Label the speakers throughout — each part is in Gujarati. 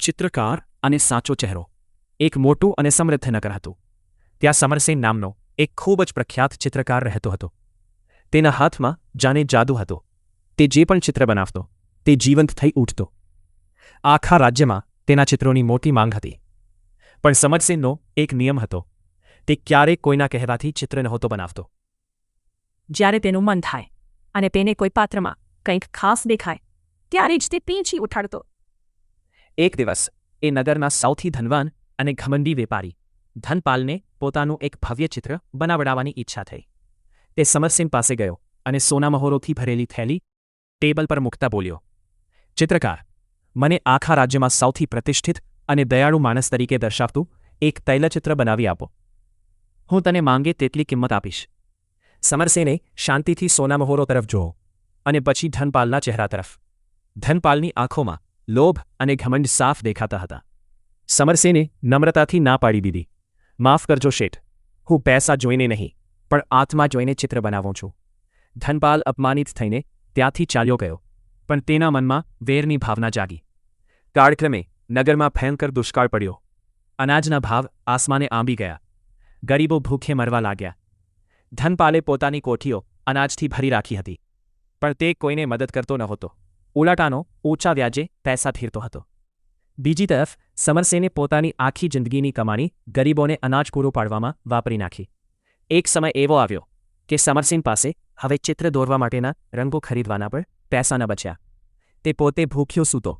Speaker 1: ચિત્રકાર અને સાચો ચહેરો. એક મોટું અને સમૃદ્ધ નગર હતું. ત્યાં સમરસેન નામનો એક ખૂબ જ પ્રખ્યાત ચિત્રકાર રહેતો હતો. તેના હાથમાં જાણે જાદુ હતો. તે જે પણ ચિત્ર બનાવતો તે જીવંત થઈ ઉઠતો. આખા રાજ્યમાં તેના ચિત્રોની મોટી માંગ હતી. પણ સમરસેનનો એક નિયમ હતો. તે ક્યારેય કોઈના કહેવાથી ચિત્ર નહોતો બનાવતો.
Speaker 2: જ્યારે તેનું મન થાય અને તેને કોઈ પાત્રમાં કંઈક ખાસ દેખાય ત્યારે જ તે પીંછી ઉઠાડતો.
Speaker 1: એક દિવસ એ નગરના સૌથી ધનવાન અને ઘમંડી વેપારી ધનપાલને પોતાનું એક ભવ્ય ચિત્ર બનાવડાવવાની ઈચ્છા થઈ. તે સમરસેન પાસે ગયો અને સોનામહોરોથી ભરેલી થેલી ટેબલ પર મૂકતા બોલ્યો, ચિત્રકાર, મને આખા રાજ્યમાં સૌથી પ્રતિષ્ઠિત અને દયાળુ માણસ તરીકે દર્શાવતું એક તૈલચિત્ર બનાવી આપો. હું તને માંગે તેટલી કિંમત આપીશ. સમરસેને શાંતિથી સોનામહોરો તરફ જોયો અને પછી ધનપાલના ચહેરા તરફ. ધનપાલની આંખોમાં લોભ અને ઘમંડ સાફ દેખાતા હતા. સમરસેને નમ્રતાથી ના પાડી દીધી. માફ કરજો શેઠ, હું પૈસા જોઈને નહીં પણ આત્મા જોઈને ચિત્ર બનાવું છું. ધનપાલ અપમાનિત થઈને ત્યાંથી ચાલ્યો ગયો, પણ તેના મનમાં વેરની ભાવના જાગી. કાળક્રમે નગરમાં ભયંકર દુષ્કાળ પડ્યો. અનાજના ભાવ આસમાને આંબી ગયા. ગરીબો ભૂખે મરવા લાગ્યા. ધનપાલે પોતાની કોઠીઓ અનાજથી ભરી રાખી હતી, પણ તે કોઈને મદદ કરતો નહોતો. ઉલાટાનો ઊંચા વ્યાજે પૈસા ધીરતો હતો. બીજી તરફ સમરસેને પોતાની આખી જિંદગીની કમાણી ગરીબોને અનાજ પૂરું પાડવામાં વાપરી નાખી. એક સમય એવો આવ્યો કે સમરસેન પાસે હવે ચિત્ર દોરવા માટેના રંગો ખરીદવાના પણ પૈસા ન બચ્યા. તે પોતે ભૂખ્યો સૂતો,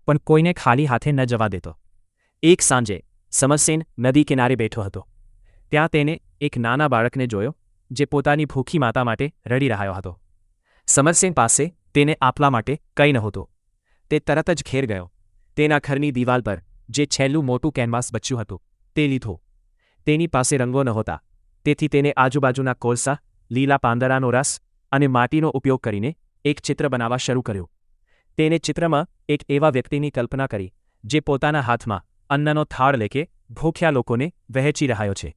Speaker 1: પણ કોઈને ખાલી હાથે ન જવા દેતો. એક સાંજે સમરસેન નદી કિનારે બેઠો હતો. ત્યાં તેને એક નાના બાળકને જોયો જે પોતાની ભૂખી માતા માટે રડી રહ્યો હતો. સમરસેન પાસે તેને આપવા માટે કંઈ નહોતું. તે તરત જ ઘેર ગયો. તેના ઘરની દિવાલ પર જે છેલ્લું મોટું કેનવાસ બચ્યું હતું તે લીધું. તેની પાસે રંગો નહોતા, તેથી તેને આજુબાજુના કોલસા, લીલા પાંદડાનો રસ અને માટીનો ઉપયોગ કરીને એક ચિત્ર બનાવવા શરૂ કર્યું. તેને ચિત્રમાં એક એવા વ્યક્તિની કલ્પના કરી જે પોતાના હાથમાં અન્નનો થાળ લેકે ભૂખ્યા લોકોને વહેંચી રહ્યો છે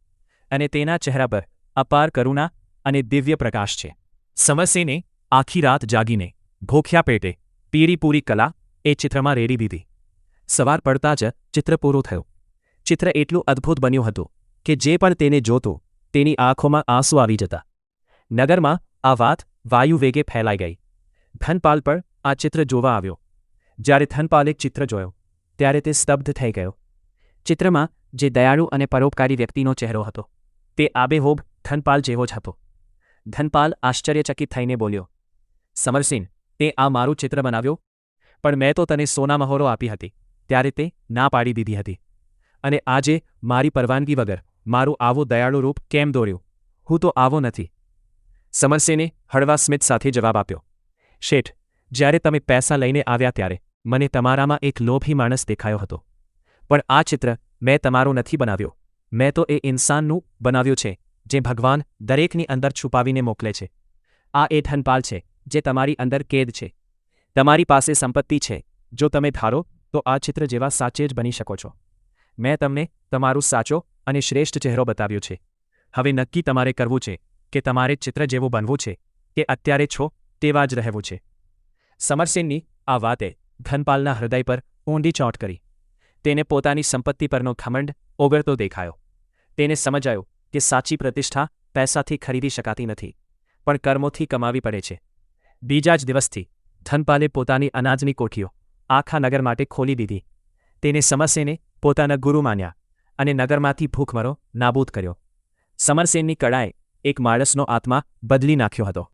Speaker 1: અને તેના ચહેરા પર અપાર કરુણા અને દિવ્ય પ્રકાશ છે. સમરસેને આખી રાત જાગીને ભૂખ્યા પેટે પીળી પૂરી કલા એ ચિત્રમાં રેડી દીધી. સવાર પડતા જ ચિત્ર પૂરું થયું. ચિત્ર એટલું અદ્ભુત બન્યું હતું કે જે પણ તેને જોતું તેની આંખોમાં આંસુ આવી જતા. નગરમાં આ વાત વાયુ વેગે ફેલાઈ ગઈ. ધનપાલ પણ આ ચિત્ર જોવા આવ્યો. જ્યારે ધનપાલે ચિત્ર જોયો ત્યારે તે સ્તબ્ધ થઈ ગયો. ચિત્રમાં જે દયાળુ અને પરોપકારી વ્યક્તિનો ચહેરો હતો તે આબેહૂબ ધનપાલ જેવો જ હતો. ધનપાલ આશ્ચર્યચકિત થઈને બોલ્યો, સમરસેન, તે આ મારું ચિત્ર બનાવ્યો? પણ મેં તો તને સોનામહોરો આપી હતી ત્યારે તે ના પાડી દીધી હતી, અને આજે મારી પરવાનગી વગર મારું આવું દયાળુ રૂપ કેમ દોર્યું? હું તો આવો નથી. સમરસેને હળવા સ્મિત સાથે જવાબ આપ્યો, શેઠ, જ્યારે તમે પૈસા લઈને આવ્યા ત્યારે મને તમારામાં એક લોભી માણસ દેખાયો હતો. પણ આ ચિત્ર મેં તમારો નથી બનાવ્યો. મેં તો એ ઇન્સાનનું બનાવ્યું છે જે ભગવાન દરેકની અંદર છુપાવીને મોકલે છે. આ એ ધનપાલ છે જે તમારી અંદર કેદ છે. તમારી પાસે સંપત્તિ છે. જો તમે ધારો તો આ ચિત્ર જેવા સાચે જ બની શકો છો. મેં તમને તમારું સાચો અને શ્રેષ્ઠ ચહેરો બતાવ્યો છે. હવે નક્કી તમારે કરવું છે કે તમારે ચિત્ર જેવું બનવું છે કે અત્યારે છો તેવા જ રહેવું છે. સમરસેનની આ વાતે ધનપાલના હૃદય પર ઊંડી ચોટ કરી. તેને પોતાની સંપત્તિ પરનો ઘમંડ ઓગળતો દેખાયો. તેને સમજાયું કે સાચી પ્રતિષ્ઠા પૈસાથી ખરીદી શકાતી નથી, પણ કર્મોથી કમાવી પડે છે. બીજા જ દિવસથી ધનપાલે પોતાની અનાજની કોઠીઓ આખા નગર માટે ખોલી દીધી. તેને સમરસેને પોતાના ગુરુ માન્યા અને નગરમાંથી ભૂખમરો નાબૂદ કર્યો. સમરસેનની કળાએ એક માણસનો આત્મા બદલી નાખ્યો હતો.